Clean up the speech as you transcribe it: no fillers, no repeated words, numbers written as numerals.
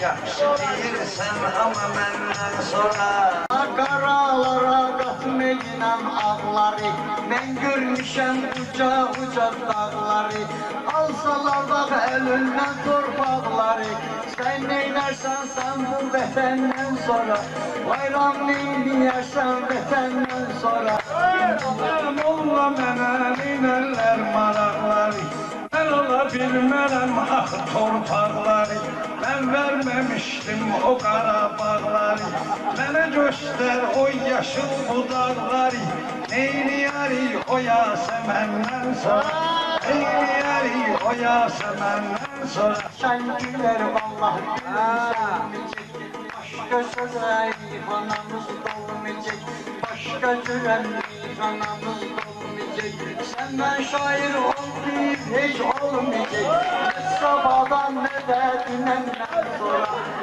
yaxşı deyirsən ama məndən sonra. Qaralara qatmayınam ağları, mən görmüşəm uca uca dağları. Alsalar bax əlindən torpaqları, sən neynərsən sən bu vətəndən sonra, bayram neynəyərsən vətəndən sonra. Molla mənə neynərlər maraqları, mən ola bilmərəm ah torpaqları. Mən verməmişdim o Qarabağları, mənə göstər o yaşıl budaqları. Neyniyərik o Yasəməndən sonra, neyniyərik o Yasəməndən sonra. Sən gülər vallahi gülməyəcək, başqa sözəyik anamız dolmayacaq, başqa cürəmlik anamız dolmayacaq. Səndən şair olmayıb heç olmayacaq, nə sabahdan nə də dünəndən sonra.